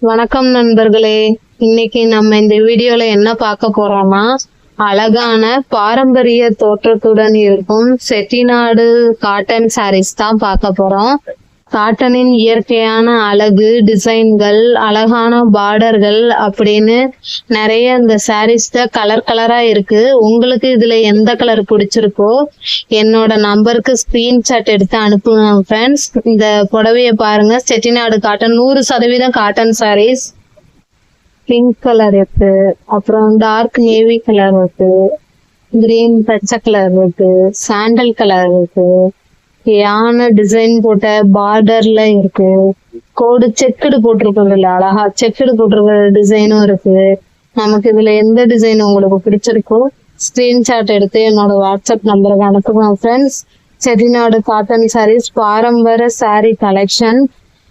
வணக்கம் நண்பர்களே. இன்னைக்கு நம்ம இந்த வீடியோல என்ன பார்க்க போறோம்னா, அழகான பாரம்பரிய தோற்றத்துடன் இருக்கும் செட்டிநாடு காட்டன் சாரீஸ் தான் பார்க்க போறோம். காட்டனின் இயற்கையான அழகு, டிசைன்கள், அழகான பார்டர்கள் அப்படின்னு நிறைய இந்த சாரீஸ்ல கலர் கலரா இருக்கு. உங்களுக்கு இதுல எந்த கலர் பிடிச்சிருக்கோ என்னோட நம்பருக்கு ஸ்கிரீன்ஷாட் எடுத்து அனுப்புங்க ஃப்ரெண்ட்ஸ். இந்த புடவைய பாருங்க, Chettinad cotton 100% cotton sarees. Pink colour இருக்கு, அப்புறம் டார்க் நேவி கலர் இருக்கு, கிரீன் பச்சை கலர் இருக்கு, சாண்டல் கலர் இருக்கு, யானை டிசைன் போட்ட பார்டர்ல இருக்கு, கோடு செக்குடு போட்டிருக்கோம்ல, அழகா செக்குடு போட்டிருக்க டிசைனும் இருக்கு. நமக்கு இதுல எந்த டிசைன் உங்களுக்கு பிடிச்சிருக்கோ ஸ்கிரீன்ஷாட் எடுத்து என்னோட வாட்ஸ்அப் நம்பருக்கு அனுப்புங்க ஃப்ரெண்ட்ஸ். செட்டிநாடு காட்டன் சாரீஸ் பாரம்பரிய சாரீ கலெக்ஷன்.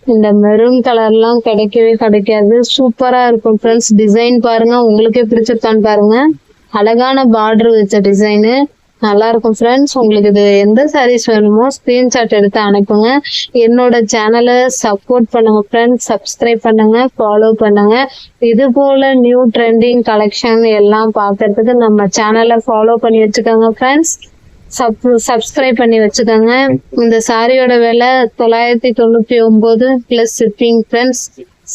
இந்த மெரூன் கலர்லாம் கிடைக்கவே கிடைக்காது, சூப்பரா இருக்கும் ஃப்ரெண்ட்ஸ். டிசைன் பாருங்க, உங்களுக்கே பிடிச்சிருக்கான்னு பாருங்க. அழகான பார்டர் வச்ச டிசைனு நல்லா இருக்கும் ஃப்ரெண்ட்ஸ். உங்களுக்கு இது எந்த சாரீஸ் வேணுமோ ஸ்கிரீன்ஷாட் எடுத்து அனுப்புங்க. என்னோட சேனலை சப்போர்ட் பண்ணுங்க ஃப்ரெண்ட்ஸ், சப்ஸ்கிரைப் பண்ணுங்க, ஃபாலோ பண்ணுங்க. இது போல நியூ ட்ரெண்டிங் கலெக்ஷன் எல்லாம் பார்க்கறதுக்கு நம்ம சேனலை ஃபாலோ பண்ணி வச்சுக்கோங்க ஃப்ரெண்ட்ஸ். சப்ஸ்கிரைப் பண்ணி வச்சுக்கோங்க. இந்த சாரியோட விலை 999 பிளஸ் ஷிப்பிங் ஃப்ரெண்ட்ஸ்.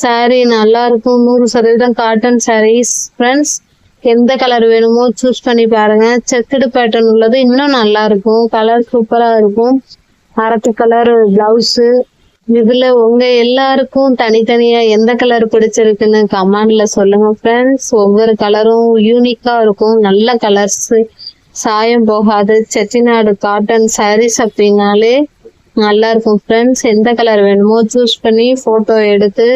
சாரி நல்லா இருக்கும், 100% காட்டன் சாரீஸ் ஃப்ரெண்ட்ஸ். எந்த கலர் வேணுமோ சூஸ் பண்ணி பாருங்க. செக்குடு பேட்டர்ன் உள்ளது இன்னும் நல்லா இருக்கும், கலர் சூப்பரா இருக்கும். அரக்கு கலர் பிளவுஸ். இதுல உங்க எல்லாருக்கும் தனித்தனியா எந்த கலர் பிடிச்சிருக்குன்னு கமெண்ட்ல சொல்லுங்க ஃப்ரெண்ட்ஸ். ஒவ்வொரு கலரும் யூனிக்கா இருக்கும், நல்ல கலர்ஸ், சாயம் போகாது. செட்டிநாடு காட்டன் சாரீஸ் அப்படின்னாலே நல்லா இருக்கும் ஃப்ரெண்ட்ஸ். எந்த கலர் வேணுமோ சூஸ் பண்ணி போட்டோ எடுத்து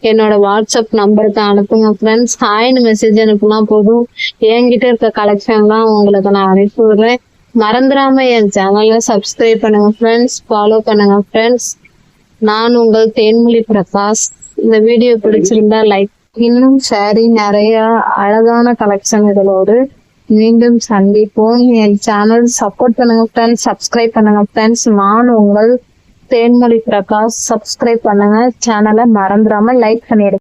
என்னோட வாட்ஸ்அப் நம்பருக்கு அனுப்புங்க ஃப்ரெண்ட்ஸ். ஹாய்னு மெசேஜ் அனுப்புனா போதும், என்கிட்ட இருக்க கலெக்ஷன்லாம் உங்களுக்கு நான் அனுப்பி விடுறேன். மறந்துடாம என் சேனலை சப்ஸ்கிரைப் பண்ணுங்க ஃப்ரெண்ட்ஸ், ஃபாலோ பண்ணுங்க ஃப்ரெண்ட்ஸ். நான் உங்கள் தேன்மொழி பிரகாஷ். இந்த வீடியோ பிடிச்சிருந்தா லைக். இன்னும் சாரி நிறைய அழகான கலெக்ஷன்களோடு மீண்டும் சந்திப்போம். என் சேனல் சப்போர்ட் பண்ணுங்க ஃப்ரெண்ட்ஸ், சப்ஸ்கிரைப் பண்ணுங்க ஃப்ரெண்ட்ஸ். நான் உங்கள் தேன்மொழி பிரகாஷ். சப்ஸ்கிரைப் பண்ணுங்க, சேனலை மறந்துடாம லைக் பண்ணிடுங்க.